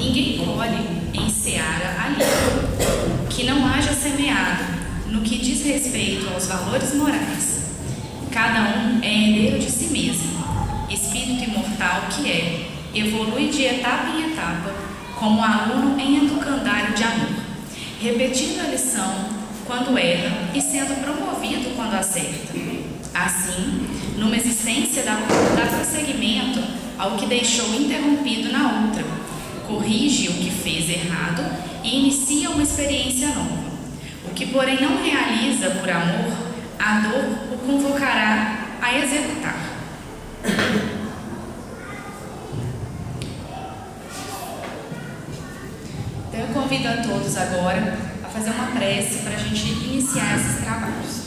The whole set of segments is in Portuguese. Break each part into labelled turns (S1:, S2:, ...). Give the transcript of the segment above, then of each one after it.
S1: Ninguém colhe em seara alheia que não haja semeado no que diz respeito aos valores morais. Cada um é herdeiro de si mesmo, espírito imortal que é, evolui de etapa em etapa, como aluno em educandário de amor, repetindo a lição quando erra e sendo promovido quando acerta. Assim, numa existência dá prosseguimento ao que deixou interrompido na outra, corrige o que fez errado e inicia uma experiência nova. O que, porém, não realiza por amor, a dor o convocará a executar. Então, eu convido a todos agora a fazer uma prece para a gente iniciar esses trabalhos.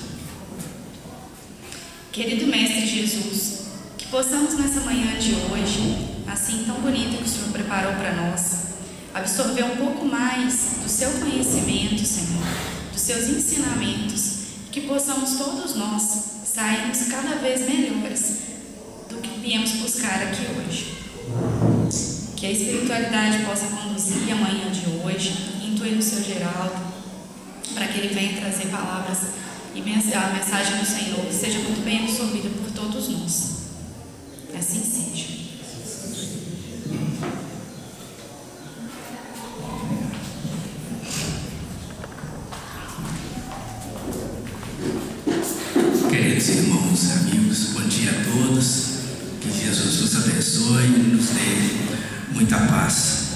S1: Querido Mestre Jesus, que possamos nessa manhã de hoje, assim tão bonita que o Senhor preparou para nós, absorver um pouco mais do seu conhecimento, Senhor, dos seus ensinamentos, que possamos todos nós sairmos cada vez melhores do que viemos buscar aqui hoje. Que a espiritualidade possa conduzir a manhã de hoje, intuir no seu Geraldo, para que ele venha trazer palavras e a mensagem do Senhor seja muito bem absorvida por todos nós. Assim seja.
S2: Queridos irmãos, amigos, bom dia a todos. Que Jesus nos abençoe e nos dê muita paz.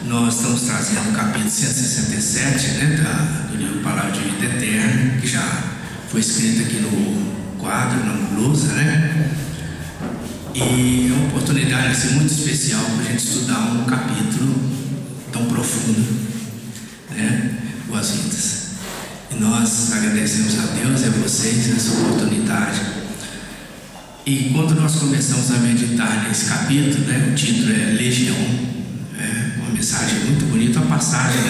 S2: Nós estamos trazendo o capítulo 167, do livro Palavra de Vida Eterna, que já foi escrito aqui no quadro, na blusa, E é uma oportunidade assim, muito especial para a gente estudar um capítulo tão profundo, Boas-vindas. E nós agradecemos a Deus e a vocês essa oportunidade. E quando nós começamos a meditar nesse capítulo, o título é Legião, uma mensagem muito bonita, uma passagem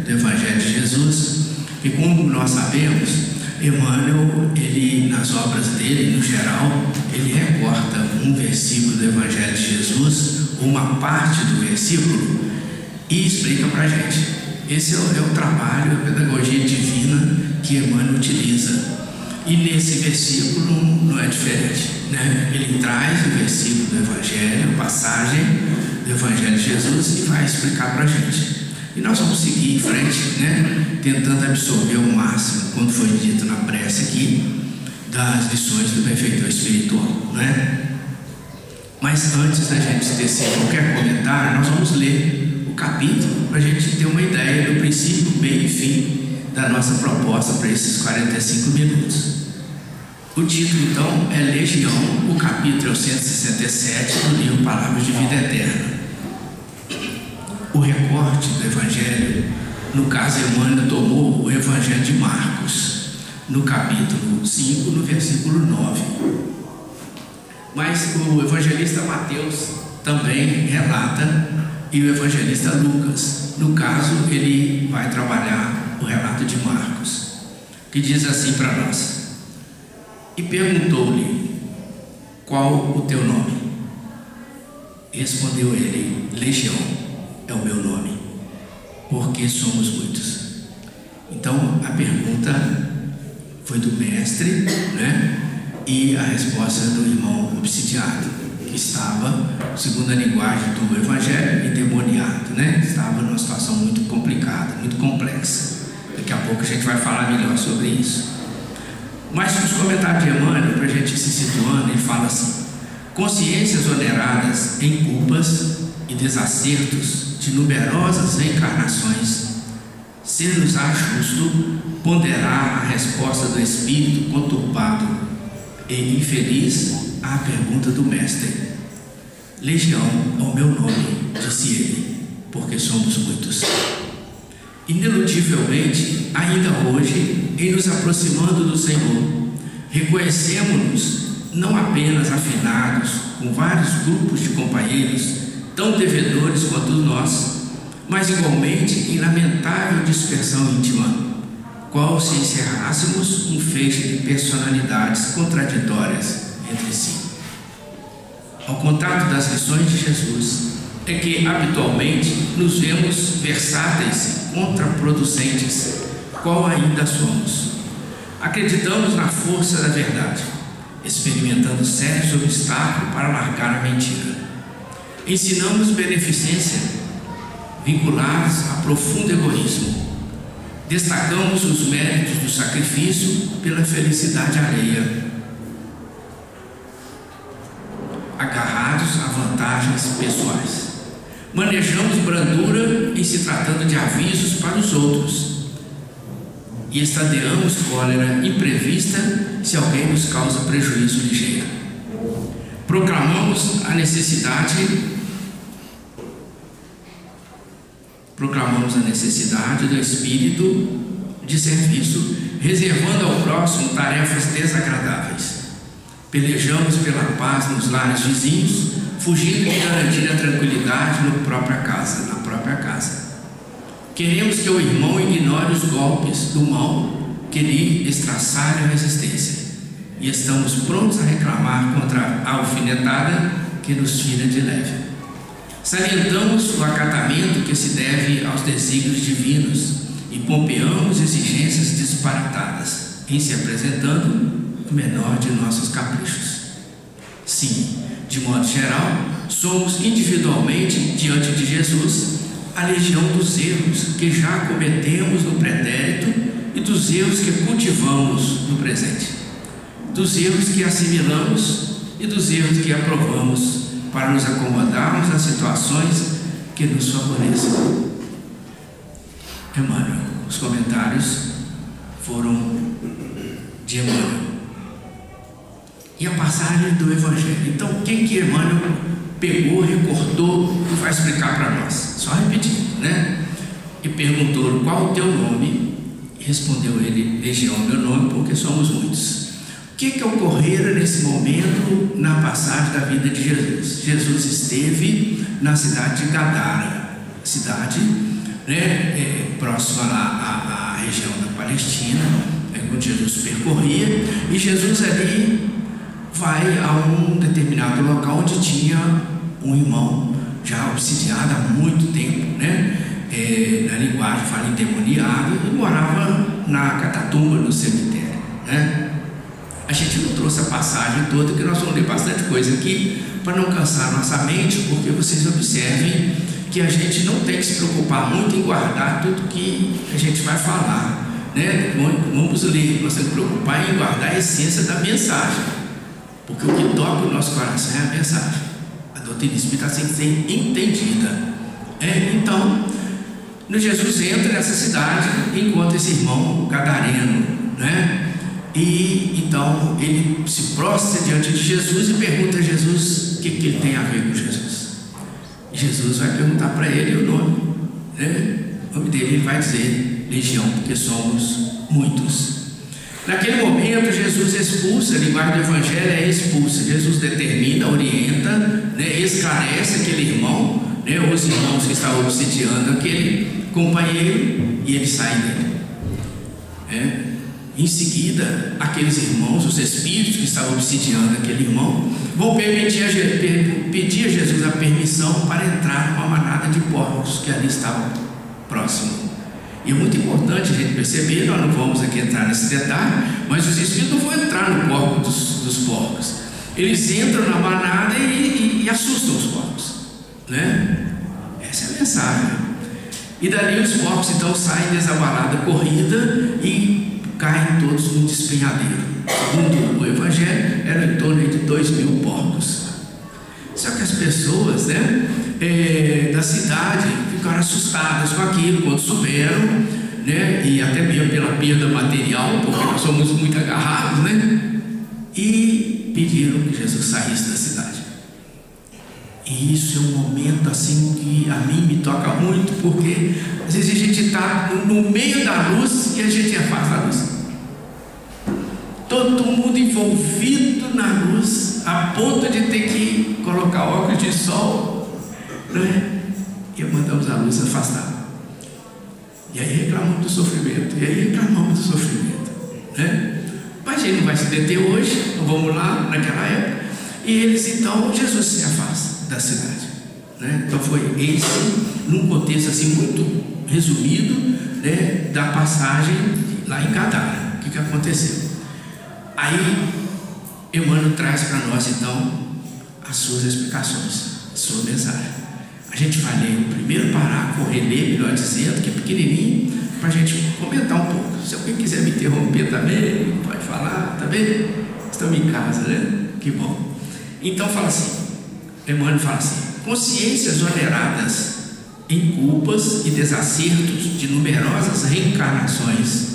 S2: do Evangelho de Jesus. E como nós sabemos, Emmanuel, ele, nas obras dele, no geral, ele recorta um versículo do Evangelho de Jesus, uma parte do versículo, e explica para a gente. Esse é o trabalho, a pedagogia divina que Emmanuel utiliza. E nesse versículo não é diferente, Ele traz o versículo do Evangelho, a passagem do Evangelho de Jesus, e vai explicar para a gente. E nós vamos seguir em frente, tentando absorver o máximo, quando foi dito na prece aqui, das lições do benfeitor espiritual, Mas antes da gente tecer qualquer comentário, nós vamos ler o capítulo para a gente ter uma ideia do princípio, meio e fim da nossa proposta para esses 45 minutos. O título, então, é Legião, o capítulo é o 167 do livro Palavras de Vida Eterna. O recorte do Evangelho, no caso, Emmanuel tomou o Evangelho de Marcos, no capítulo 5, no versículo 9. Mas o evangelista Mateus também relata, e o evangelista Lucas, no caso, ele vai trabalhar o relato de Marcos, que diz assim para nós: e perguntou-lhe, qual o teu nome? Respondeu ele, Legião é o meu nome, porque somos muitos. Então a pergunta foi do mestre, e a resposta do irmão obsidiado, que estava, segundo a linguagem do Evangelho, endemoniado, Estava numa situação muito complicada, muito complexa. Daqui a pouco a gente vai falar melhor sobre isso. Mas nos comentários de Emmanuel, para a gente ir se situando, ele fala assim: consciências oneradas em culpas e desacertos de numerosas reencarnações, ser-nos-á justo ponderar a resposta do espírito conturbado e infeliz à pergunta do mestre. Legião é o meu nome, disse ele, porque somos muitos. Ineludivelmente, ainda hoje, em nos aproximando do Senhor, reconhecemos-nos não apenas afinados com vários grupos de companheiros tão devedores quanto nós, mas igualmente em lamentável dispersão íntima, qual se encerrássemos um feixe de personalidades contraditórias entre si. Ao contato das lições de Jesus, é que habitualmente nos vemos versáteis e contraproducentes, qual ainda somos. Acreditamos na força da verdade, experimentando sérios obstáculos para largar a mentira. Ensinamos beneficência, vinculados a profundo egoísmo. Destacamos os méritos do sacrifício pela felicidade alheia, agarrados a vantagens pessoais. Manejamos brandura em se tratando de avisos para os outros e estadeamos cólera imprevista se alguém nos causa prejuízo ligeiro. Proclamamos a necessidade do espírito de serviço, reservando ao próximo tarefas desagradáveis. Pelejamos pela paz nos lares vizinhos, fugindo de garantir a tranquilidade na própria casa. Queremos que o irmão ignore os golpes do mal que lhe estraçalham a resistência, e estamos prontos a reclamar contra a alfinetada que nos tira de leve. Salientamos o acatamento que se deve aos desígnios divinos e pompeamos exigências disparatadas, em se apresentando o menor de nossos caprichos. Sim, de modo geral, somos individualmente, diante de Jesus, a legião dos erros que já cometemos no pretérito e dos erros que cultivamos no presente, dos erros que assimilamos e dos erros que aprovamos para nos acomodarmos às situações que nos favorecem. Emmanuel, os comentários foram de Emmanuel. E a passagem do Evangelho. Então, o que Emmanuel pegou, recortou e vai explicar para nós? Só repetindo, né? E perguntou: qual o teu nome? E respondeu ele: Legião, meu nome, porque somos muitos. O que ocorrera nesse momento na passagem da vida de Jesus? Jesus esteve na cidade de Gadara, cidade, né, próxima lá à região da Palestina, onde Jesus percorria, e Jesus ali vai a um determinado local onde tinha um irmão já obsidiado há muito tempo, né? Na linguagem fala endemoniado, e morava na catatumba, no cemitério, né? A gente não trouxe a passagem toda, porque nós vamos ler bastante coisa aqui para não cansar nossa mente, porque vocês observem que a gente não tem que se preocupar muito em guardar tudo que a gente vai falar, né? Vamos ler, nós temos que preocupar em guardar a essência da mensagem, porque o que toca o nosso coração é a mensagem. A doutrina espírita tem que ser entendida. Então, Jesus entra nessa cidade e encontra esse irmão gadareno, né? E então ele se prostra diante de Jesus e pergunta a Jesus o que ele tem a ver com Jesus. E Jesus vai perguntar para ele o nome, né? O nome dele, ele vai dizer Legião, porque somos muitos. Naquele momento Jesus expulsa, a linguagem do Evangelho é expulsa. Jesus determina, orienta, né? Esclarece aquele irmão, né? Os irmãos que estavam obsidiando aquele companheiro, e ele sai dele. Em seguida, aqueles irmãos, os espíritos que estavam obsidiando aquele irmão, vão pedir a Jesus a permissão para entrar numa manada de porcos que ali estavam próximo. E é muito importante a gente perceber, nós não vamos aqui entrar nesse detalhe, mas os espíritos não vão entrar no porco dos porcos. Eles entram na manada e assustam os porcos, né? Essa é a mensagem. E dali os porcos então saem desabalada corrida e caem todos num despenhadeiro. Segundo o Evangelho, eram em torno de 2.000 porcos. Só que as pessoas, né, da cidade ficaram assustadas com aquilo quando souberam, né, e até mesmo pela perda material, porque nós somos muito agarrados, né, e pediram que Jesus saísse da cidade. E isso é um momento assim que a mim me toca muito, porque às vezes a gente está no meio da luz e a gente afasta a luz. Todo mundo envolvido na luz, a ponto de ter que colocar óculos de sol, né? E mandamos a luz afastar. E aí reclamamos do sofrimento, né? Mas a gente não vai se deter hoje, não vamos lá naquela época. E eles então, Jesus se afasta da cidade, né? Então foi esse, num contexto assim muito resumido, né, da passagem lá em Gadara. O que aconteceu? Aí Emmanuel traz para nós então as suas explicações, a sua mensagem. A gente vai ler o primeiro parágrafo, reler, melhor dizendo, que é pequenininho, para a gente comentar um pouco. Se alguém quiser me interromper também, pode falar, tá bem? Estamos em casa, né? Que bom. Então fala assim, Emmanuel fala assim: consciências oneradas em culpas e desacertos de numerosas reencarnações,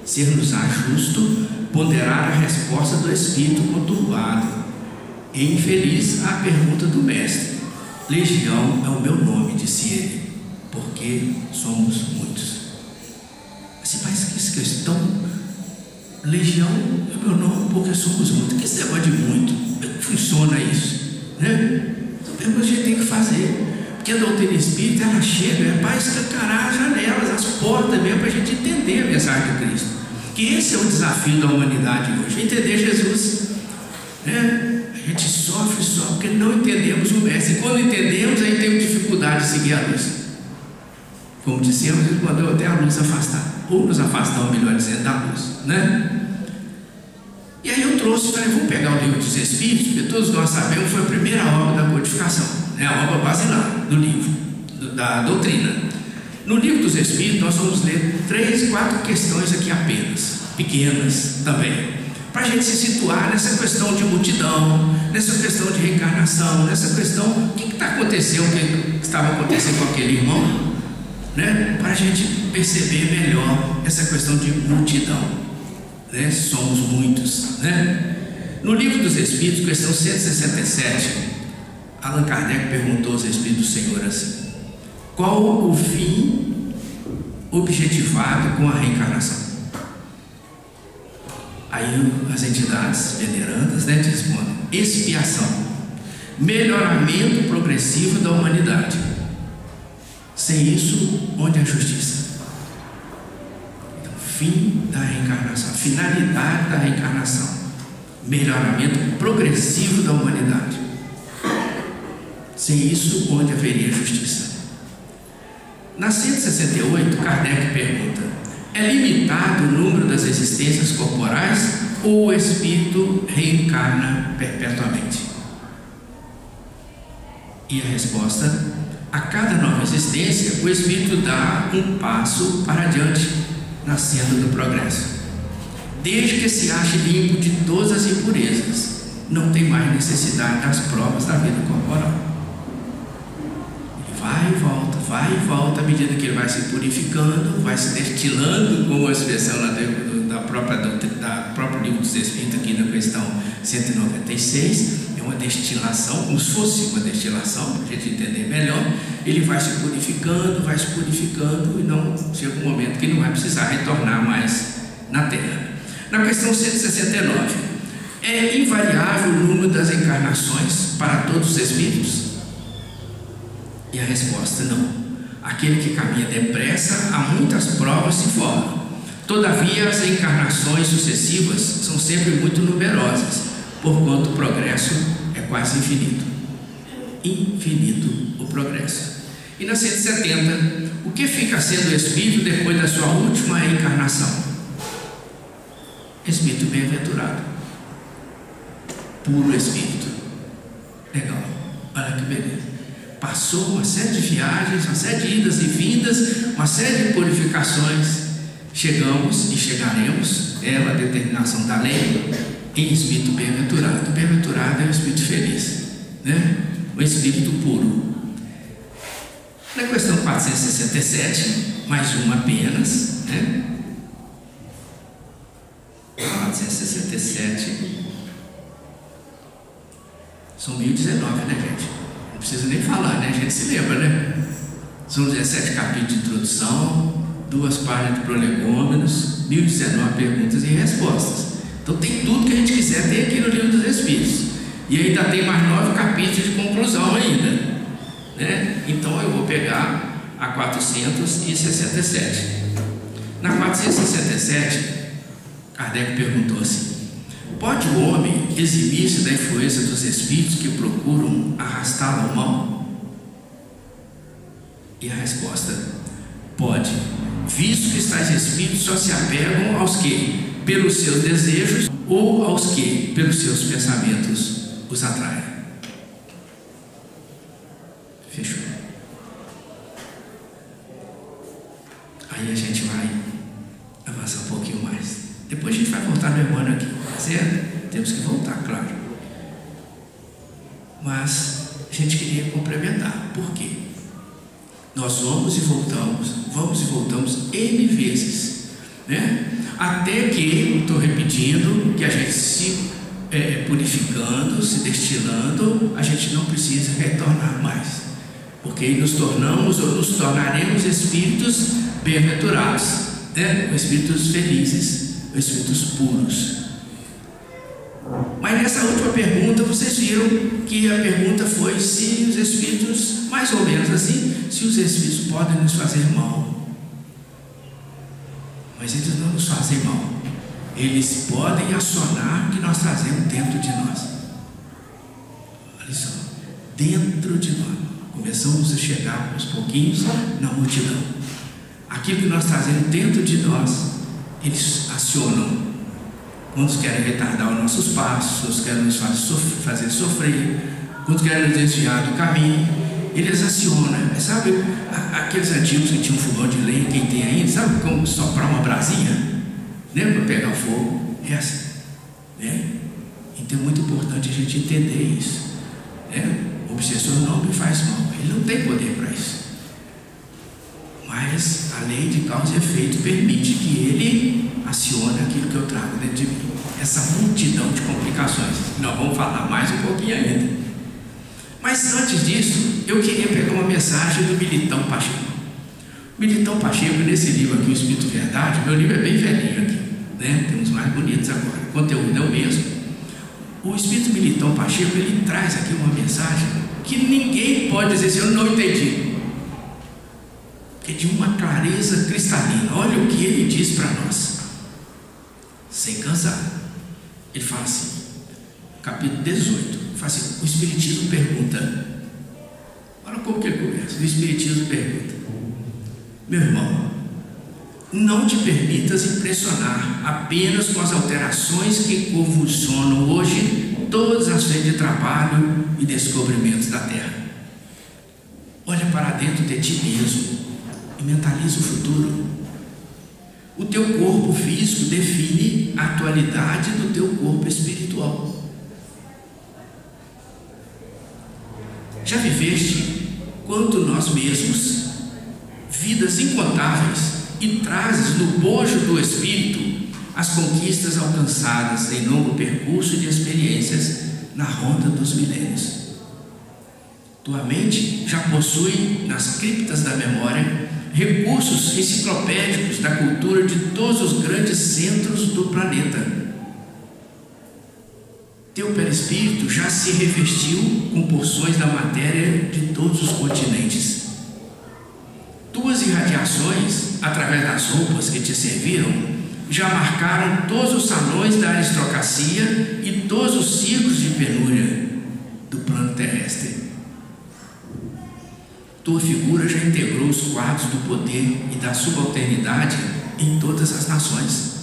S2: ser-nos-á justo ponderar a resposta do espírito conturbado e infeliz à pergunta do mestre. Legião é o meu nome, disse ele, porque somos muitos. Assim, mas que questão? Legião é o meu nome porque somos muitos. Que esse negócio de muito? Como é que funciona isso? Né? Então a gente tem que fazer. Porque a doutrina espírita, ela chega, é para escancarar as janelas, as portas mesmo, para a gente entender a mensagem de Cristo. Que esse é o desafio da humanidade hoje, entender Jesus, né? A gente sofre só porque não entendemos o mestre. E quando entendemos, aí temos dificuldade de seguir a luz. Como dissemos, ele mandou até a luz afastar, ou nos afastar, melhor dizendo, da luz, né? E aí eu trouxe, falei, vamos pegar o livro dos Espíritos, porque todos nós sabemos, foi a primeira obra da codificação, né? A obra basilar do livro, da doutrina. No livro dos Espíritos, nós vamos ler 3, 4 questões aqui apenas, pequenas também, para a gente se situar nessa questão de multidão, nessa questão de reencarnação, nessa questão, o que está acontecendo, o que estava acontecendo com aquele irmão, né? Para a gente perceber melhor essa questão de multidão, né? Somos muitos, né? No livro dos Espíritos, questão 167, Allan Kardec perguntou aos Espíritos do Senhor assim: qual o fim objetivado com a reencarnação? Aí as entidades venerandas, né, respondem: expiação, melhoramento progressivo da humanidade. Sem isso, onde é a justiça? Então, fim da reencarnação, finalidade da reencarnação, melhoramento progressivo da humanidade. Sem isso, onde haveria justiça? Na 168, Kardec pergunta: é limitado o número das existências corporais ou o espírito reencarna perpetuamente? E a resposta: a cada nova existência, o espírito dá um passo para adiante na senda do progresso. Desde que se ache limpo de todas as impurezas, não tem mais necessidade das provas da vida corporal. Vai e volta, à medida que ele vai se purificando, vai se destilando, como a expressão da próprio livro dos Espíritos, aqui na questão 196, é uma destilação, como se fosse uma destilação, para a gente entender melhor. Ele vai se purificando e não chega um momento que não vai precisar retornar mais na Terra. Na questão 169, é invariável o número das encarnações para todos os espíritos? E a resposta: não. Aquele que caminha depressa, há muitas provas se formam. Todavia, as encarnações sucessivas são sempre muito numerosas, porquanto o progresso é quase infinito. Infinito o progresso. E na 170, o que fica sendo o espírito depois da sua última encarnação? Espírito bem-aventurado, puro espírito. Legal, olha que beleza. Passou uma série de viagens, uma série de idas e vindas, uma série de purificações. Chegamos e chegaremos, é a determinação da lei, em espírito bem-aventurado. Bem-aventurado é o espírito feliz, né? O espírito puro. Na questão 467, mais uma apenas, né? 467, são 1019, né, gente? Não precisa nem falar, né? A gente se lembra, né? São 17 capítulos de introdução, 2 páginas de prolegômenos, 1019 perguntas e respostas. Então tem tudo que a gente quiser, tem aqui no livro dos Espíritos. E ainda tem mais 9 capítulos de conclusão ainda, né? Então eu vou pegar a 467. Na 467, Kardec perguntou assim: Pode o homem eximir-se da influência dos espíritos que procuram arrastá-lo ao mal? E a resposta: pode, visto que tais espíritos só se apegam aos que, pelos seus desejos, ou aos que, pelos seus pensamentos, os atraem. Fechou. Aí a gente vai avançar um pouquinho mais. Depois a gente vai voltar no Emmanuel aqui, certo? Temos que voltar, claro. Mas a gente queria complementar. Por quê? Nós vamos e voltamos N vezes, né? Até que, estou repetindo, que a gente se purificando, se destilando, a gente não precisa retornar mais, porque nos tornamos ou nos tornaremos espíritos bem-aventurados, né? Espíritos felizes, espíritos puros. Mas nessa última pergunta, vocês viram que a pergunta foi se os espíritos, mais ou menos assim, se os espíritos podem nos fazer mal. Mas eles não nos fazem mal. Eles podem acionar o que nós trazemos dentro de nós. Olha só, dentro de nós. Começamos a chegar aos pouquinhos na multidão. Aquilo que nós trazemos dentro de nós, eles acionam. Uns querem retardar os nossos passos, outros querem nos fazer sofrer, outros querem nos desviar do caminho. Eles acionam, sabe, aqueles antigos que tinham fogão de lenha, quem tem ainda, sabe como soprar uma brasinha, né, para pegar fogo? É assim, né? Então é muito importante a gente entender isso, né? O obsessor não me faz mal, ele não tem poder para isso. Mas a lei de causa e efeito permite que ele acione aquilo que eu trago dentro de mim. Essa multidão de complicações. Nós vamos falar mais um pouquinho ainda. Mas antes disso, eu queria pegar uma mensagem do Militão Pacheco. Militão Pacheco, nesse livro aqui, O Espírito Verdade, meu livro é bem velhinho aqui, né? Tem uns mais bonitos agora, o conteúdo é o mesmo. O Espírito Militão Pacheco, ele traz aqui uma mensagem que ninguém pode dizer assim, eu não entendi. É de uma clareza cristalina. Olha o que ele diz para nós, sem cansar. Ele fala assim, capítulo 18, fala assim, o Espiritismo pergunta. Olha como que ele começa. O Espiritismo pergunta: meu irmão, não te permitas impressionar apenas com as alterações que convulsionam hoje todas as frentes de trabalho e descobrimentos da Terra. Olha para dentro de ti mesmo e mentaliza o futuro. O teu corpo físico define a atualidade do teu corpo espiritual. Já viveste, quanto nós mesmos, vidas incontáveis e trazes no bojo do espírito as conquistas alcançadas em longo percurso de experiências na ronda dos milênios. Tua mente já possui nas criptas da memória recursos enciclopédicos da cultura de todos os grandes centros do planeta. Teu perispírito já se revestiu com porções da matéria de todos os continentes. Tuas irradiações, através das roupas que te serviram, já marcaram todos os salões da aristocracia e todos os círculos de penúria do plano terrestre. Tua figura já integrou os quadros do poder e da subalternidade em todas as nações.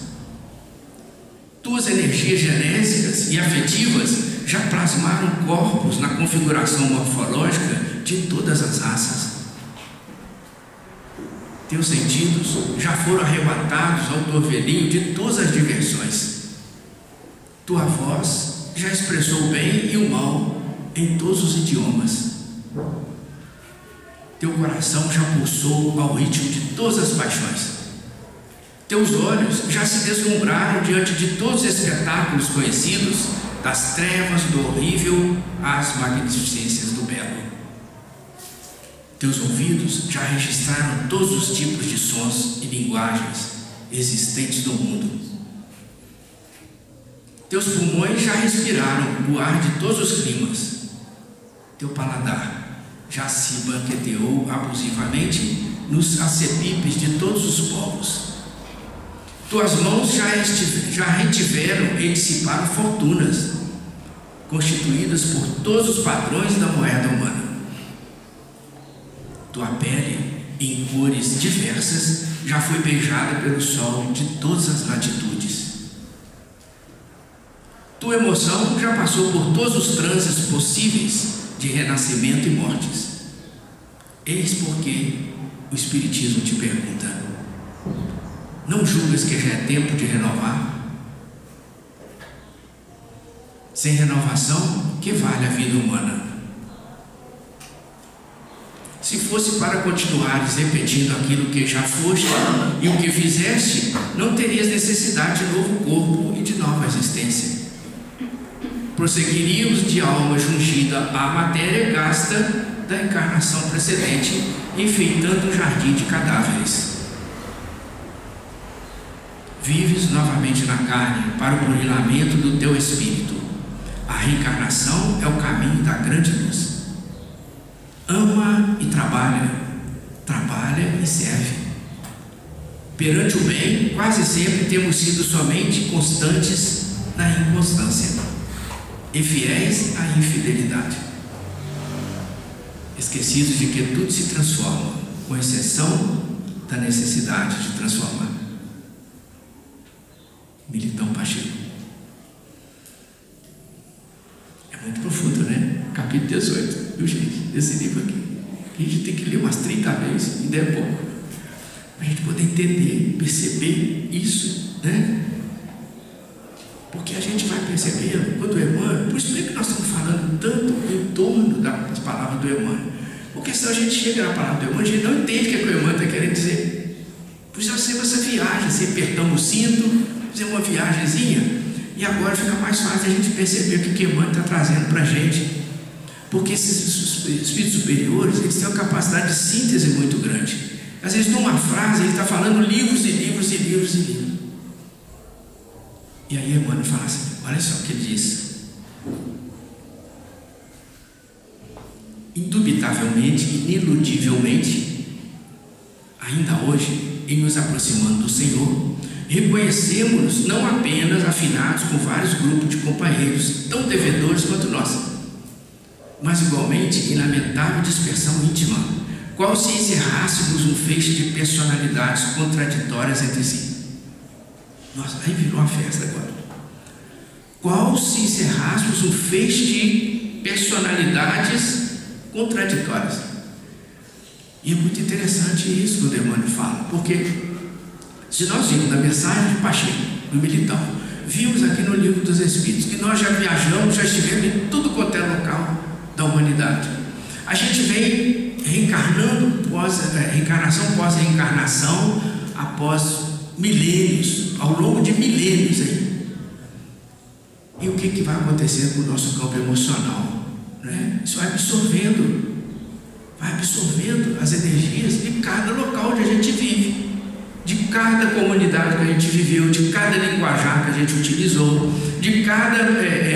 S2: Tuas energias genésicas e afetivas já plasmaram corpos na configuração morfológica de todas as raças. Teus sentidos já foram arrebatados ao torvelinho de todas as diversões. Tua voz já expressou o bem e o mal em todos os idiomas. Teu coração já pulsou ao ritmo de todas as paixões. Teus olhos já se deslumbraram diante de todos os espetáculos conhecidos, das trevas do horrível às magnificências do belo. Teus ouvidos já registraram todos os tipos de sons e linguagens existentes no mundo. Teus pulmões já respiraram o ar de todos os climas. Teu paladar já se banqueteou abusivamente nos acepipes de todos os povos. Tuas mãos já retiveram e dissiparam fortunas, constituídas por todos os padrões da moeda humana. Tua pele, em cores diversas, já foi beijada pelo sol de todas as latitudes. Tua emoção já passou por todos os trânsitos possíveis de renascimento e mortes. Eis porque o Espiritismo te pergunta: não julgas que já é tempo de renovar? Sem renovação, que vale a vida humana? Se fosse para continuares repetindo aquilo que já foste e o que fizeste, não terias necessidade de novo corpo e de nova existência. Prosseguiríamos de alma jungida à matéria gasta da encarnação precedente, enfeitando um jardim de cadáveres. Vives novamente na carne para o burilamento do teu espírito. A reencarnação é o caminho da grande luz. Ama e trabalha, trabalha e serve. Perante o bem, quase sempre temos sido somente constantes na inconstância e fiéis à infidelidade, esquecidos de que tudo se transforma, com exceção da necessidade de transformar. Militão Pacheco. É muito profundo, né? Capítulo 18, viu, gente? Esse livro aqui. A gente tem que ler umas 30 vezes, ainda é pouco, para a gente poder entender, perceber isso, né? Porque a gente vai percebendo, quando o Emmanuel, por isso que nós estamos falando tanto em torno das palavras do Emmanuel, porque senão a gente chega na palavra do Emmanuel, a gente não entende o que o Emmanuel está querendo dizer. Por isso nós fizemos essa viagem, assim, apertamos o cinto, fizemos uma viagemzinha, e agora fica mais fácil a gente perceber o que o Emmanuel está trazendo para a gente. Porque esses espíritos superiores, eles têm uma capacidade de síntese muito grande. Às vezes, numa frase, ele está falando livros e livros e livros e livros. E aí Emmanuel fala assim, olha só o que ele diz: indubitavelmente, ineludivelmente, ainda hoje, em nos aproximando do Senhor, reconhecemos-nos não apenas afinados com vários grupos de companheiros tão devedores quanto nós, mas igualmente em lamentável dispersão íntima, qual se encerrássemos um feixe de personalidades contraditórias entre si. Nossa, aí virou uma festa agora. Qual se encerrássemos um feixe de personalidades contraditórias. E é muito interessante isso que o Emmanuel fala, porque se nós vimos na mensagem de Pacheco, do Militão, vimos aqui no Livro dos Espíritos, que nós já viajamos, já estivemos em tudo quanto é local da humanidade. A gente vem reencarnando, reencarnação pós reencarnação, após milênios, ao longo de milênios aí. E o que vai acontecer com o nosso campo emocional, né? Isso vai absorvendo as energias de cada local onde a gente vive, de cada comunidade que a gente viveu, de cada linguajar que a gente utilizou, de cada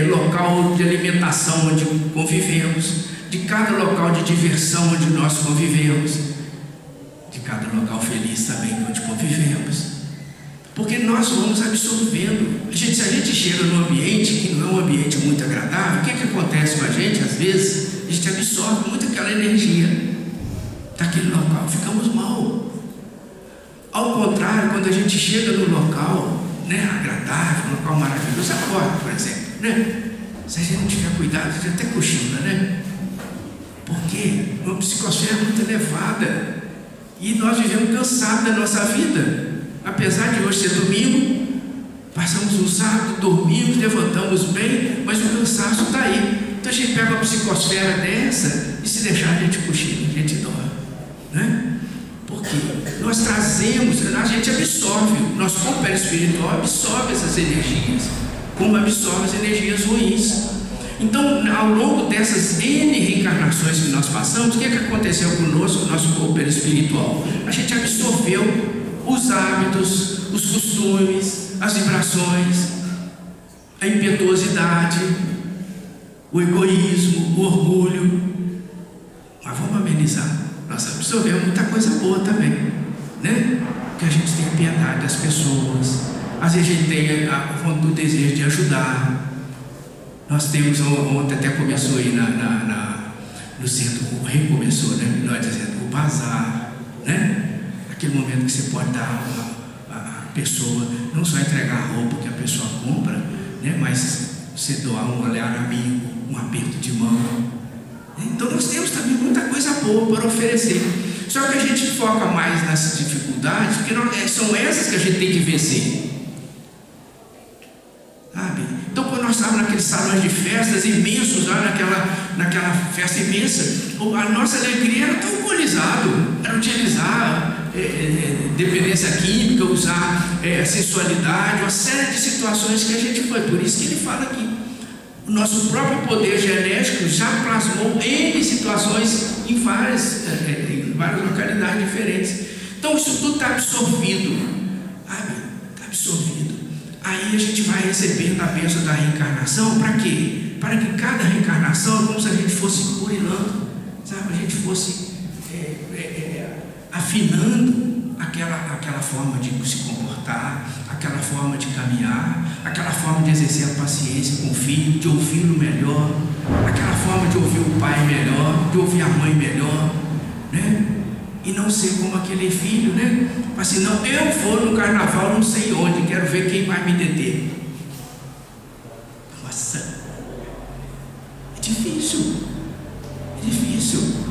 S2: local de alimentação onde convivemos, de cada local de diversão onde nós convivemos, de cada local feliz também onde convivemos. Porque nós vamos absorvendo. Se a gente chega num ambiente que não é um ambiente muito agradável, o que acontece com a gente? Às vezes a gente absorve muito aquela energia daquele local, ficamos mal. Ao contrário, quando a gente chega num local, né, agradável, um local maravilhoso, agora, por exemplo, né? Se a gente não tiver cuidado, a gente até cochila, né? Porque uma psicosfera muito elevada e nós vivemos cansados da nossa vida. Apesar de hoje ser domingo, passamos um sábado, dormimos, levantamos bem, mas o cansaço está aí. Então a gente pega uma psicosfera dessa e se deixar a gente cochila, a gente dorme, né? Porque nós trazemos, a gente absorve, nosso corpo espiritual absorve essas energias, como absorve as energias ruins. Então, ao longo dessas N reencarnações que nós passamos, o que aconteceu conosco, nosso corpo espiritual? A gente absorveu os hábitos, os costumes, as vibrações, a impetuosidade, o egoísmo, o orgulho. Mas vamos amenizar. Nós absorvemos muita coisa boa também, né? porque a gente tem a piedade das pessoas. Às vezes a gente tem o desejo de ajudar. Nós temos, ontem até começou aí no centro, recomeçou, né? Nós dizendo, o bazar, né? Aquele momento que você pode dar a pessoa, não só entregar a roupa que a pessoa compra, né? Mas você doar um olhar amigo, um aperto de mão. Então nós temos também muita coisa boa para oferecer. Só que a gente foca mais nessas dificuldades, porque são essas que a gente tem que vencer. Sabe? Então quando nós estávamos naqueles salões de festas imensos, lá naquela festa imensa, a nossa alegria era tão alcoolizado, era utilizar dependência química, usar sensualidade, uma série de situações que a gente foi. Por isso que ele fala aqui, o nosso próprio poder genético já plasmou N situações em várias localidades diferentes. Então isso tudo está absorvido, sabe? Está absorvido. Aí a gente vai recebendo a bênção da reencarnação. Para quê? Para que cada reencarnação é como se a gente fosse burilando, sabe? A gente fosse afinando aquela forma de se comportar, aquela forma de caminhar, aquela forma de exercer a paciência com o filho, de ouvi-lo melhor, aquela forma de ouvir o pai melhor, de ouvir a mãe melhor, né? E não ser como aquele filho, né? Assim, não, eu vou no carnaval não sei onde, quero ver quem vai me deter. Nossa, é difícil, é difícil.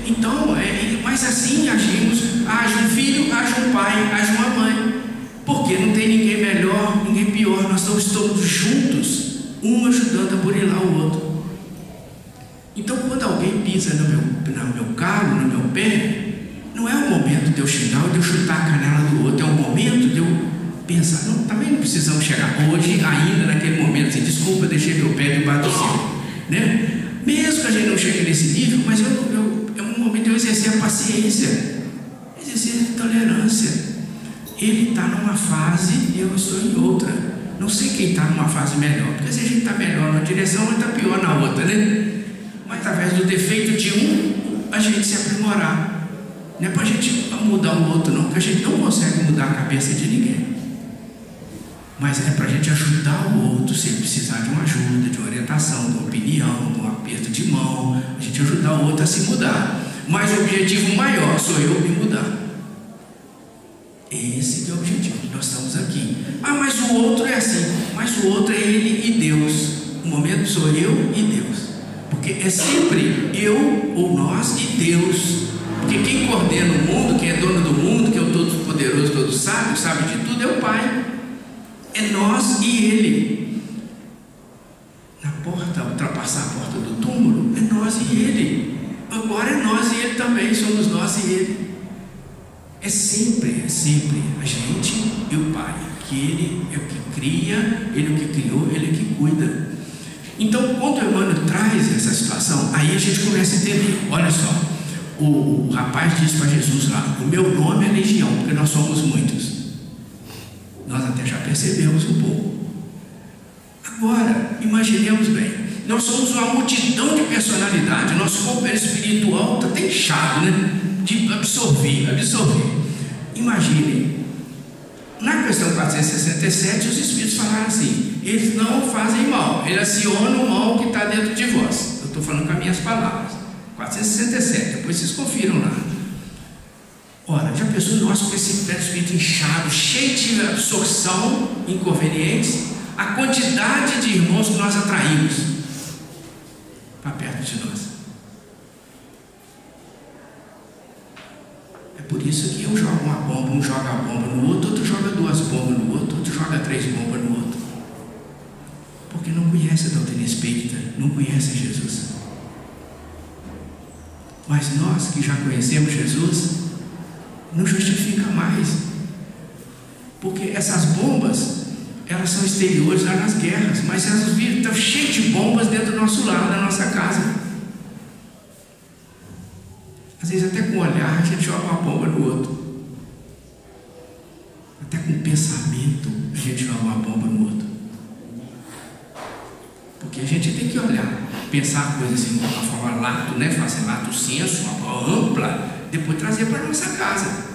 S2: Então, mas assim agimos, age um filho, age um pai, age uma mãe, porque não tem ninguém melhor, ninguém pior, nós estamos todos juntos, um ajudando a burilar o outro. Então quando alguém pisa no meu carro, no meu pé, não é o momento de eu xingar ou de eu chutar a canela do outro, é o momento de eu pensar, não, também não precisamos chegar hoje ainda naquele momento assim, desculpa, eu deixei meu pé debaixo do seu, né? Mesmo que a gente não chegue nesse nível, mas é um momento de eu exercer a paciência, exercer a tolerância. Ele está numa fase e eu estou em outra. Não sei quem está numa fase melhor, porque se a gente está melhor numa direção, mas está pior na outra, né? Mas através do defeito de um, a gente se aprimorar. Não é para a gente mudar o outro, não, porque a gente não consegue mudar a cabeça de ninguém. Mas é para a gente ajudar o outro, se ele precisar de uma ajuda, de uma orientação, de uma opinião, de um aperto de mão, a gente ajudar o outro a se mudar. Mas o objetivo maior sou eu me mudar. Esse que é o objetivo, nós estamos aqui. Ah, mas o outro é assim, mas o outro é ele e Deus. O momento sou eu e Deus. Porque é sempre eu ou nós e Deus. Porque quem coordena o mundo, quem é dono do mundo, que é o Todo-Poderoso, todo sábio, sabe de tudo, é o Pai. É nós e Ele. Na porta, ultrapassar a porta do túmulo, é nós e Ele. Agora é nós e Ele também, somos nós e Ele. É sempre a gente e o Pai. Que Ele é o que cria, Ele é o que criou, Ele é o que cuida. Então, quando o Emmanuel traz essa situação, aí a gente começa a entender. Olha só, o rapaz disse para Jesus lá, o meu nome é Legião, porque nós somos muitos. Nós até já percebemos um pouco. Agora, imaginemos bem, nós somos uma multidão de personalidade, nosso corpo espiritual está até inchado, né? De absorver. Imaginem, na questão 467, os Espíritos falaram assim, eles não fazem mal, eles acionam o mal que está dentro de vós. Eu estou falando com as minhas palavras. 467, depois vocês confiram lá. Ora, já pensou nós com esse espírito inchado, cheio de absorção, inconvenientes, a quantidade de irmãos que nós atraímos para perto de nós. É por isso que eu jogo uma bomba, um joga a bomba no outro, outro joga 2 bombas no outro, outro joga 3 bombas no outro. Porque não conhece a doutrina espírita, não conhece Jesus. Mas nós que já conhecemos Jesus, não justifica mais, porque essas bombas, elas são exteriores lá nas guerras, mas elas estão cheias de bombas dentro do nosso lar, da nossa casa. Às vezes até com o olhar a gente joga uma bomba no outro, até com o pensamento a gente joga uma bomba no outro, porque a gente tem que olhar, pensar a coisa assim de uma forma lato, né? Fazer lato senso, uma forma ampla, depois trazer para a nossa casa.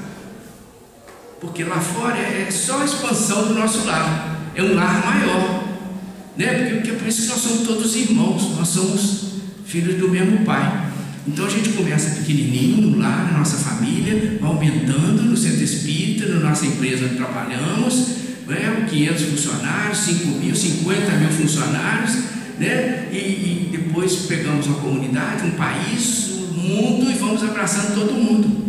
S2: porque lá fora é só a expansão do nosso lar, é um lar maior, né? Porque por isso que nós somos todos irmãos, nós somos filhos do mesmo pai. Então a gente começa pequenininho lá na nossa família, vai aumentando no centro espírita, na nossa empresa onde trabalhamos, né? 500 funcionários, 5 mil, 50 mil funcionários, né? E depois pegamos uma comunidade, um país, um mundo, e vamos abraçando todo mundo.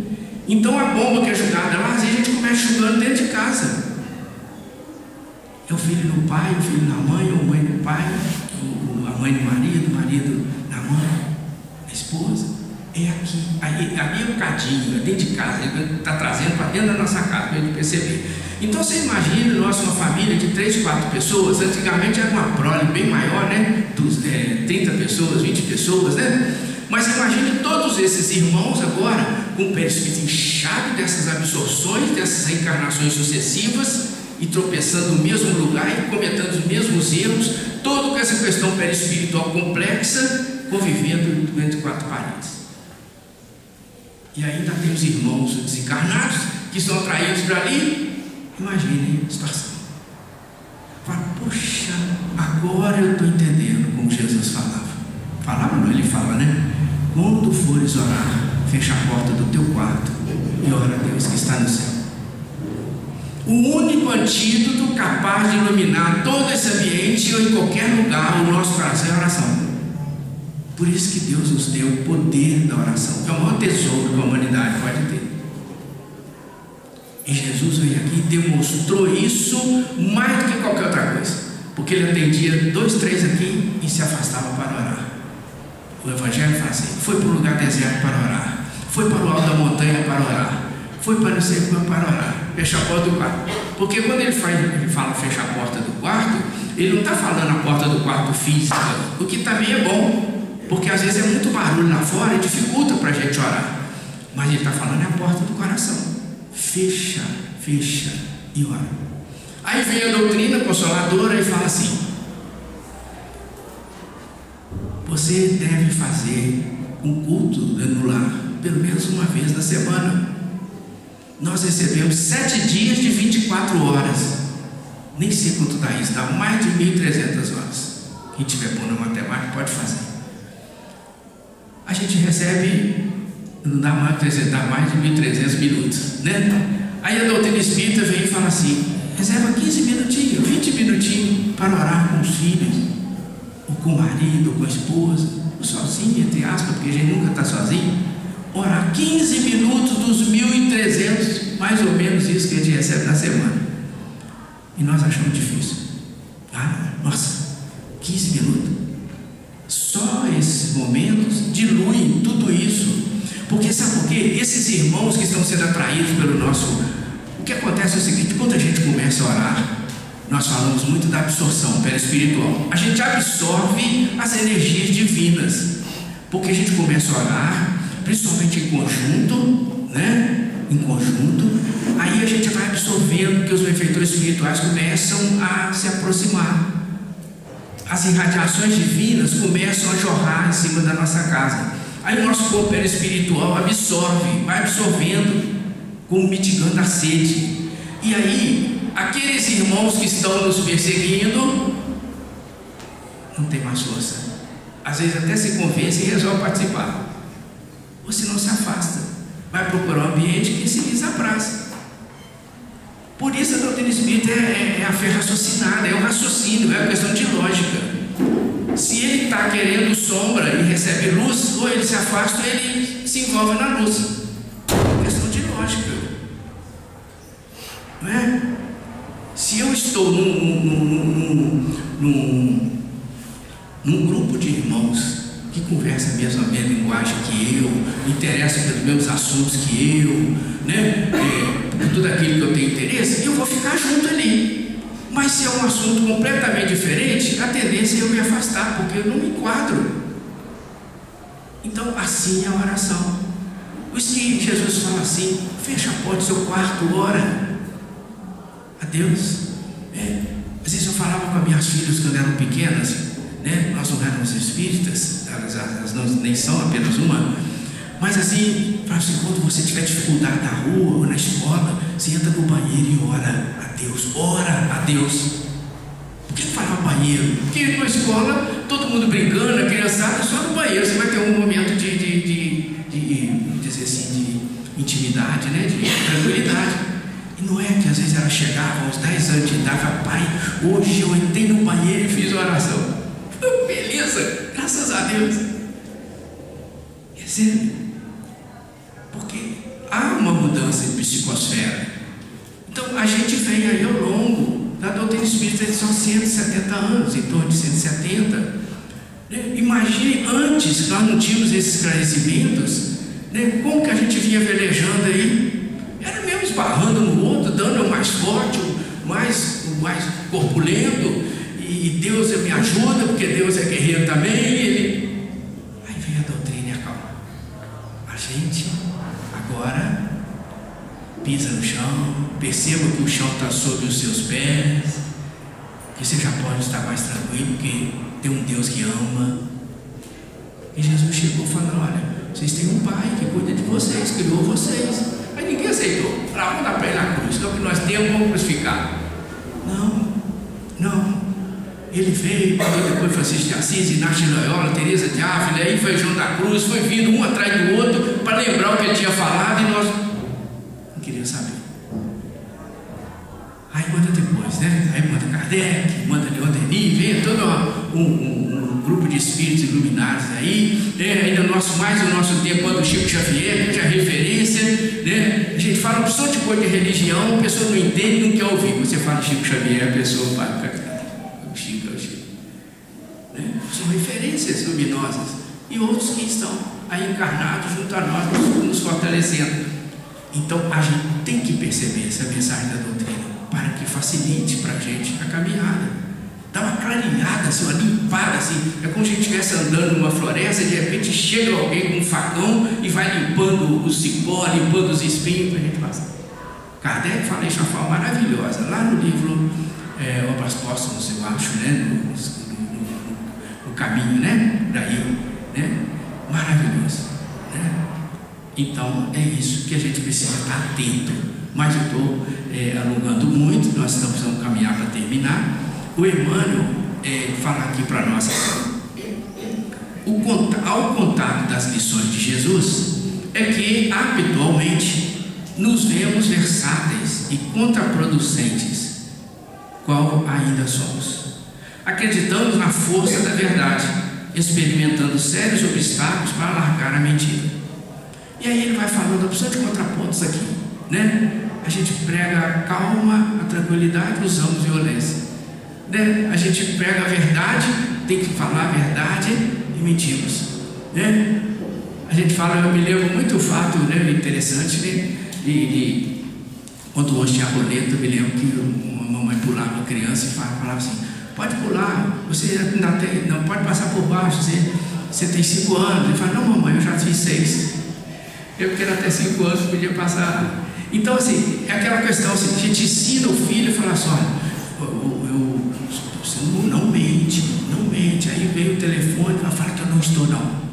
S2: Então a bomba que é jogada lá, às vezes a gente começa jogando dentro de casa. É o filho no pai, o filho na mãe, ou a mãe no pai, a mãe no marido, o marido na mãe, a esposa. É aqui. Aí é um cadinho, é dentro de casa, ele está trazendo para dentro da nossa casa, para a gente perceber. Então você imagina, nós, uma família de 3, 4 pessoas, antigamente era uma prole bem maior, né? 30 pessoas, 20 pessoas, né? Mas imagine todos esses irmãos agora com o perispírito inchado dessas absorções, dessas reencarnações sucessivas, e tropeçando no mesmo lugar e cometendo os mesmos erros, todo com essa questão perispiritual complexa, convivendo entre 4 paredes. E ainda tem os irmãos desencarnados que são atraídos para ali. Imaginem a situação. Fala, poxa, agora eu estou entendendo como Jesus falava. Falava não, ele fala, né? Quando fores orar, fecha a porta do teu quarto e ora a Deus que está no céu. O único antídoto capaz de iluminar todo esse ambiente ou em qualquer lugar, o nosso coração é a oração. Por isso que Deus nos deu o poder da oração, que é o maior tesouro que a humanidade pode ter. E Jesus veio aqui e demonstrou isso mais do que qualquer outra coisa, porque ele atendia 2, 3 aqui e se afastava para orar. O Evangelho fala assim: foi para o lugar deserto para orar, foi para o alto da montanha para orar, foi para o seco para orar, fecha a porta do quarto. Porque quando ele fala fechar a porta do quarto, ele não está falando a porta do quarto física, o que também é bom, porque às vezes é muito barulho lá fora e dificulta para a gente orar. Mas ele está falando a porta do coração. Fecha, fecha e ora. Aí vem a doutrina consoladora e fala assim: você deve fazer um culto no lar pelo menos uma vez na semana. Nós recebemos 7 dias de 24 horas. Nem sei quanto dá isso, dá mais de 1.300 horas. Quem tiver bom na matemática pode fazer. A gente recebe, não dá mais de 1.300 minutos, né? Aí a doutrina espírita vem e fala assim: reserva 15 minutinhos, 20 minutinhos para orar com os filhos, ou com o marido, ou com a esposa, ou sozinho, entre aspas, porque a gente nunca está sozinho. Orar 15 minutos dos 1.300, mais ou menos isso que a gente recebe na semana. E nós achamos difícil. Nossa, 15 minutos. Só esses momentos diluem tudo isso. Porque sabe por quê? Esses irmãos que estão sendo atraídos pelo nosso... O que acontece é o seguinte: quando a gente começa a orar, nós falamos muito da absorção perispiritual. A gente absorve as energias divinas, porque a gente começa a orar, principalmente em conjunto, né? Em conjunto, aí a gente vai absorvendo, porque os benfeitores espirituais começam a se aproximar. As irradiações divinas começam a jorrar em cima da nossa casa. Aí o nosso corpo espiritual absorve, vai absorvendo, como mitigando a sede. E aí, aqueles irmãos que estão nos perseguindo não tem mais força. Às vezes até se convence e resolve participar. Ou se não se afasta, vai procurar um ambiente que se lhes abraça. Por isso a doutrina espírita é a fé raciocinada, é o raciocínio, é a questão de lógica. Se ele está querendo sombra e recebe luz, ou ele se afasta ou ele se envolve na luz. É questão de lógica, não é? Se eu estou num grupo de irmãos que conversa a mesma linguagem que eu, interessa pelos mesmos assuntos que eu, né? Por tudo aquilo que eu tenho interesse, eu vou ficar junto ali. Mas se é um assunto completamente diferente, a tendência é eu me afastar, porque eu não me enquadro. Então, assim é a oração. Por isso que Jesus fala assim: fecha a porta do seu quarto, ora a Deus. Às vezes eu falava com as minhas filhas quando eram pequenas, né? Nós não éramos espíritas, elas nem são, apenas uma. Mas assim, fala assim, quando você tiver dificuldade na rua ou na escola, você entra no banheiro e ora a Deus. Ora a Deus. Por que falar no banheiro? Porque na escola, todo mundo brincando, a criançada, só no banheiro você vai ter um momento dizer assim, de intimidade, né? De tranquilidade. E não é que às vezes ela chegava aos 10 anos de idade e falava, pai, hoje eu entrei no banheiro e fiz oração. Beleza, graças a Deus. Recebe. Porque há uma mudança de psicosfera. Então a gente vem aí ao longo da doutrina espírita de só 170 anos, em torno de 170. Né? Imagine antes, nós não tínhamos esses esclarecimentos, né? Como que a gente vinha velejando aí? Era mesmo esbarrando no outro, dando o mais forte, o mais corpulento, e Deus me ajuda, porque Deus é guerreiro também. Aí vem a doutrina e acalma. A gente agora pisa no chão, perceba que o chão está sob os seus pés, que você já pode estar mais tranquilo, porque tem um Deus que ama. E Jesus chegou falando, olha, vocês têm um pai que cuida de vocês, criou vocês. Aí ninguém aceitou. Vamos dar para ele na cruz, então que nós temos, vamos crucificar. Não. Ele veio, depois Francisco de Assis, Inácio de Loyola, Teresa de Ávila, aí foi João da Cruz, foi vindo um atrás do outro para lembrar o que ele tinha falado, e nós não queríamos saber. Aí manda depois, né? Aí manda Kardec, manda Leon Denis, vem todo um grupo de espíritos iluminados aí, ainda o nosso tempo, quando o Chico Xavier, que tinha referência, né? A gente fala um monte de coisa de religião, a pessoa não entende, não quer ouvir. Você fala Chico Xavier, a pessoa vai ficar. Chico. Né? São referências luminosas. E outros que estão aí encarnados junto a nós, nos fortalecendo. Então a gente tem que perceber essa mensagem da doutrina, para que facilite para a gente a caminhada. Dá uma clareada, assim, uma limpada, assim. É como se a gente estivesse andando numa floresta e de repente chega alguém com um facão e vai limpando o cipó, limpando os espinhos para a gente passar. Kardec fala isso de uma forma maravilhosa, lá no livro Obras Póstumas, eu acho, né? No caminho, né? Daí, né? Maravilhoso, né? Então é isso que a gente precisa estar atento. Mas eu estou alongando muito, nós estamos caminhar para terminar. O Emmanuel fala aqui para nós assim, ao contato das lições de Jesus é que habitualmente nos vemos versáteis e contraproducentes, qual ainda somos. Acreditamos na força da verdade, experimentando sérios obstáculos para largar a mentira. E aí ele vai falando a opção de contrapontos aqui, né? A gente prega a calma, a tranquilidade, usamos violência. Né? A gente prega a verdade, tem que falar a verdade e mentimos. Né? A gente fala, eu me lembro muito o fato, né, interessante, né? Quando hoje tinha a roleta, eu me lembro que uma mamãe pulava a criança e falava assim, pode pular, você ainda tem, não pode passar por baixo, você tem 5 anos. Ele fala, não mamãe, eu já fiz 6. Eu porque era até 5 anos podia passar. Então assim, é aquela questão assim, a gente ensina o filho e fala assim, olha, você não mente. Aí veio o telefone e fala que eu não estou não.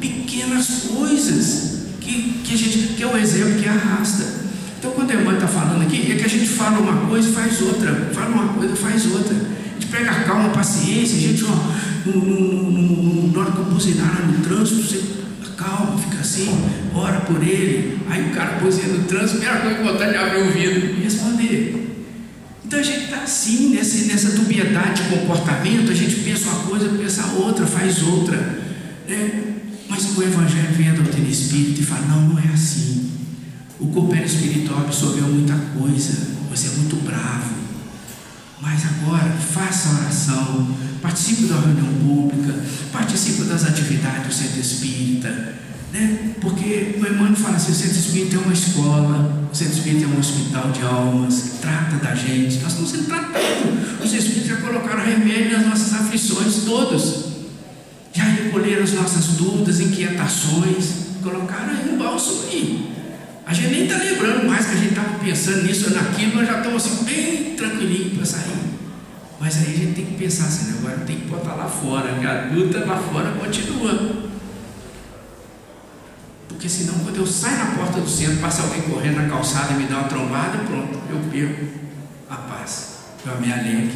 S2: Pequenas coisas que é o exemplo que arrasta. Então quando a irmã está falando aqui, é que a gente fala uma coisa e faz outra, fala uma coisa e faz outra. A gente pega a calma, a paciência, a gente, na hora que eu buzinar no trânsito, você calma, fica assim, ora por ele. Aí o cara buzina no trânsito, a primeira coisa que vontade de abrir o ouvido e responder. Então a gente está assim, nessa dubiedade de comportamento, a gente pensa uma coisa, pensa outra, faz outra, né? Mas o Evangelho vem a doutrina espírita e fala, não é assim. O companheiro espiritual absorveu muita coisa, você é muito bravo, mas agora faça a oração, participe da reunião pública, participe das atividades do centro espírita, né? Porque o Emmanuel fala assim, o centro espírita é uma escola, o centro espírita é um hospital de almas, trata da gente, nós estamos sendo tratados. Os espíritos já colocaram remédio nas nossas aflições, todos já recolheram as nossas dúvidas, inquietações, colocaram aí um bálsamo aí. A gente nem está lembrando mais que a gente estava pensando nisso ou naquilo, nós já estamos assim bem tranquilinhos para sair. Mas aí a gente tem que pensar assim, agora tem que botar lá fora, que a luta lá fora continua. Porque senão, quando eu saio na porta do centro, passa alguém correndo na calçada e me dá uma trombada, pronto, eu perco a paz, eu me alegre.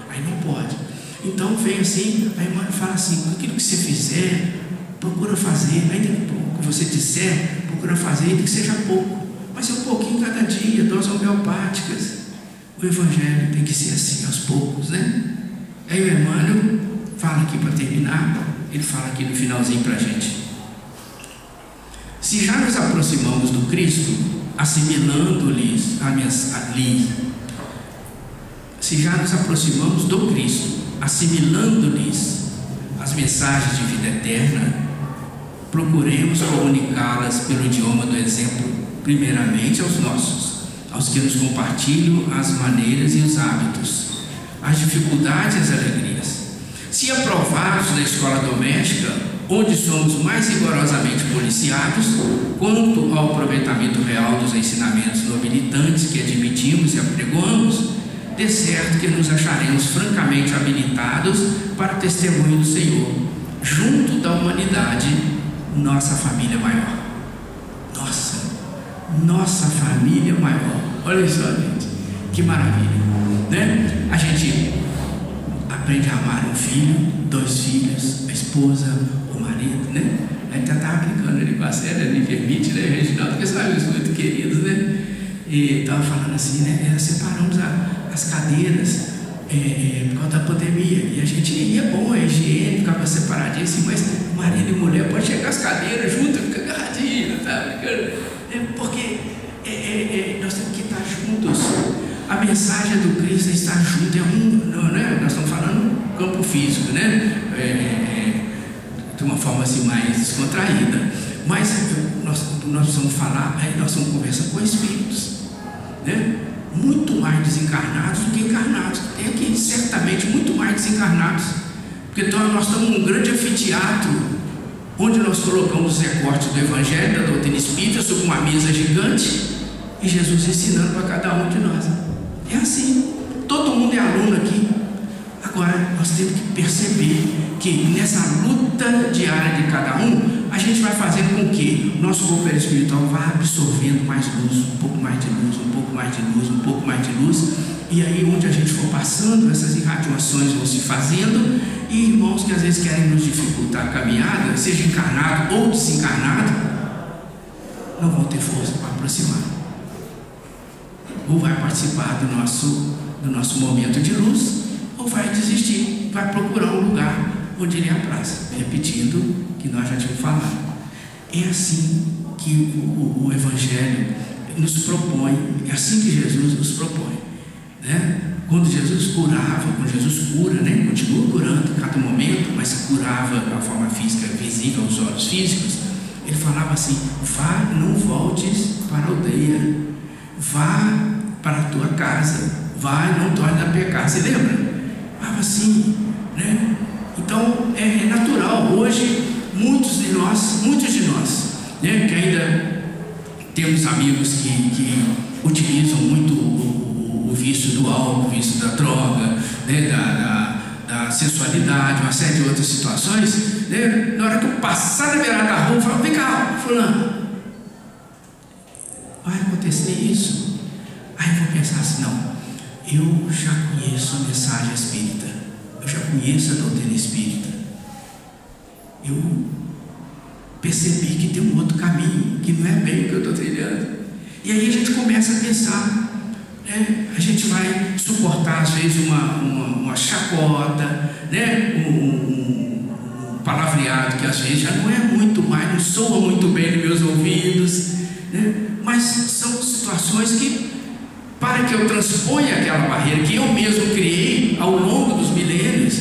S2: Aí não pode. Então vem assim, a irmã fala assim: aquilo que você fizer, procura fazer, ainda que você disser, procura fazer, ainda que seja pouco, mas é um pouquinho cada dia, doses homeopáticas. O Evangelho tem que ser assim, aos poucos, né? Aí o Emmanuel fala aqui para terminar, ele fala aqui no finalzinho para a gente: se já nos aproximamos do Cristo, assimilando-lhes se já nos aproximamos do Cristo, assimilando-lhes as mensagens de vida eterna, procuremos comunicá-las pelo idioma do exemplo, primeiramente aos nossos, aos que nos compartilham as maneiras e os hábitos, as dificuldades e as alegrias. Se aprovados na escola doméstica, onde somos mais rigorosamente policiados quanto ao aproveitamento real dos ensinamentos nobilitantes que admitimos e apregoamos, de certo que nos acharemos francamente habilitados para o testemunho do Senhor, junto da humanidade, nossa família maior. Nossa família maior. Olha só, gente, que maravilha, né? A gente aprende a amar um filho, 2 filhos, a esposa, o marido, né? A gente até estava brincando ali com a Célia, me permite, né, Reginaldo, porque são amigos muito queridos, né? E estava falando assim, né? Separamos as cadeiras por causa da pandemia, e a gente ia bom, a higiene ficava separadinho assim, mas marido e mulher pode chegar as cadeiras juntas, fica agarradinho, tá brincando? Porque nós temos que estar juntos. A mensagem do Cristo é estar junto, né? Nós estamos falando no campo físico, né? De uma forma assim mais descontraída, mas nós precisamos falar, nós vamos conversar com espíritos, né? Muito mais desencarnados do que encarnados. Tem aqui certamente muito mais desencarnados, porque nós estamos num grande anfiteatro, onde nós colocamos os recortes do Evangelho, da doutrina espírita, sobre uma mesa gigante, e Jesus ensinando para cada um de nós. É assim, todo mundo é aluno aqui. Agora, nós temos que perceber que nessa luta diária de cada um, a gente vai fazendo com que o nosso corpo espiritual vá absorvendo mais luz, um pouco mais de luz, um pouco mais de luz, um pouco mais de luz, e aí onde a gente for passando, essas irradiações vão se fazendo, e irmãos que às vezes querem nos dificultar a caminhada, seja encarnado ou desencarnado, não vão ter força para aproximar, ou vai participar do nosso momento de luz, ou vai desistir, vai procurar um lugar onde ele apraz, repetindo que nós já tínhamos falado. É assim que o Evangelho nos propõe, é assim que Jesus nos propõe, né? Quando Jesus curava, quando Jesus cura, né? Continua curando em cada momento, mas curava de uma forma física visível aos olhos físicos, ele falava assim: vá, não voltes para a aldeia, vá para a tua casa, vá e não torne a pecar. Você lembra? Falava assim, né? Então é natural. Hoje muitos de nós, né, que ainda temos amigos que utilizam muito o vício do álcool, o vício da droga, né, da sensualidade, uma série de outras situações, né? Na hora que eu passar na beirada da rua, eu falo: vem cá, fulano, vai acontecer isso? Aí eu vou pensar assim: não, eu já conheço a mensagem espírita, eu já conheço a doutrina espírita, eu percebi que tem um outro caminho, que não é bem o que eu estou trilhando. E aí a gente começa a pensar, né? A gente vai suportar às vezes uma chacota, né? Um palavreado que às vezes já não é muito mais, não soa muito bem nos meus ouvidos, né? Mas são situações que, para que eu transponha aquela barreira que eu mesmo criei ao longo dos milênios,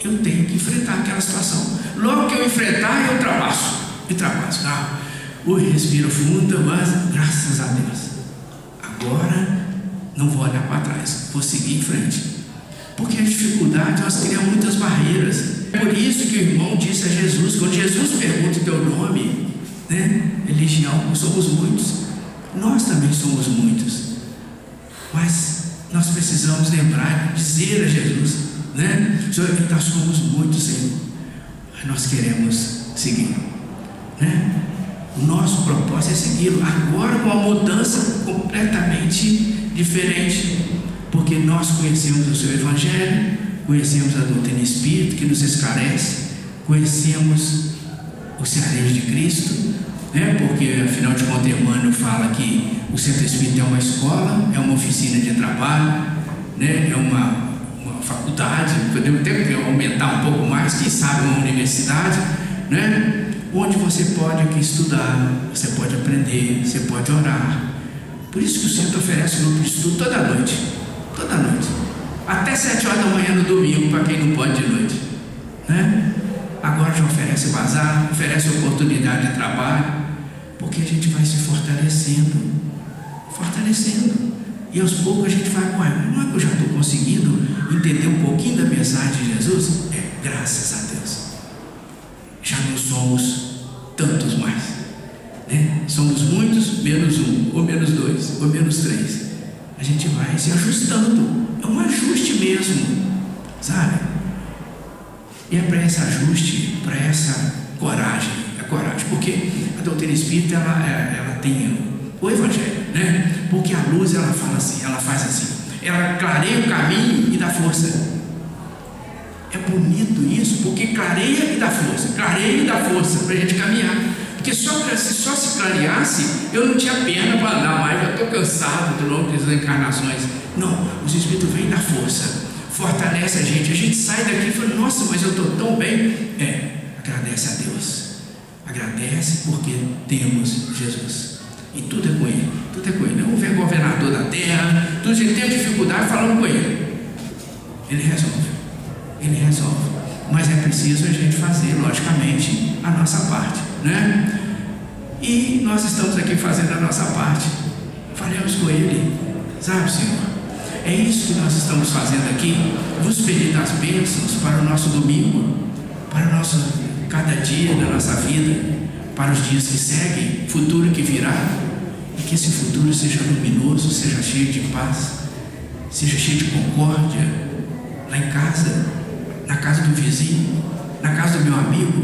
S2: eu tenho que enfrentar aquela situação. Logo que eu enfrentar, eu ultrapasso. Respiro fundo, mas graças a Deus, agora não vou olhar para trás, vou seguir em frente. Porque a dificuldade, nós criamos muitas barreiras. É por isso que o irmão disse a Jesus, quando Jesus pergunta o teu nome, né? Legião, somos muitos, nós também somos muitos, mas nós precisamos lembrar, dizer a Jesus, né? Senhor, nós somos muitos, Senhor, nós queremos seguir, né? O nosso propósito é segui-lo, agora com uma mudança completamente diferente, porque nós conhecemos o seu Evangelho, conhecemos a doutrina espírita que nos esclarece, conhecemos o cearense de Cristo, né? Porque afinal de contas Emmanuel fala que o centro espírita é uma escola, é uma oficina de trabalho, né? É uma faculdade, podemos até aumentar um pouco mais, quem sabe uma universidade, né? Onde você pode aqui estudar, você pode aprender, você pode orar. Por isso que o centro oferece um grupo de estudo toda noite, até 7 horas da manhã no domingo, para quem não pode de noite, né? Agora já oferece bazar, oferece oportunidade de trabalho, porque a gente vai se fortalecendo, e aos poucos a gente vai, não é que eu já estou conseguindo entender um pouquinho da mensagem de Jesus? Graças a Deus, já não somos tantos mais, né? Somos muitos, menos um, ou menos dois, ou menos três. A gente vai se ajustando, é um ajuste mesmo, sabe? E é para esse ajuste, para essa coragem, porque a doutrina espírita ela tem o Evangelho, né? Porque a luz ela faz assim, ela clareia o caminho e dá força. É bonito isso, porque clareia e dá força para a gente caminhar. Porque se só clareasse, eu não tinha pena para andar mais, eu estou cansado de longo das encarnações. Não, os Espíritos vêm dar força, fortalece a gente sai daqui e fala, nossa, mas eu estou tão bem. Agradece a Deus, agradece porque temos Jesus, e tudo é com Ele, não vem governador da terra, tudo que tem dificuldade, falando com Ele, Ele resolve, mas é preciso a gente fazer, logicamente, a nossa parte, né? E nós estamos aqui fazendo a nossa parte, falemos com Ele, sabe, Senhor? É isso que nós estamos fazendo aqui, vos pedir as bênçãos para o nosso domingo, para o nosso cada dia da nossa vida, para os dias que seguem, futuro que virá, e que esse futuro seja luminoso, seja cheio de paz, seja cheio de concórdia, lá em casa, na casa do vizinho, na casa do meu amigo,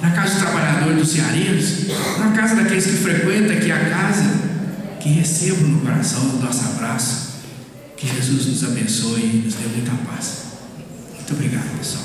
S2: na casa do trabalhador dos cearenses, na casa daqueles que frequentam aqui a casa, que recebam no coração o nosso abraço. Que Jesus nos abençoe e nos dê muita paz. Muito obrigado, pessoal.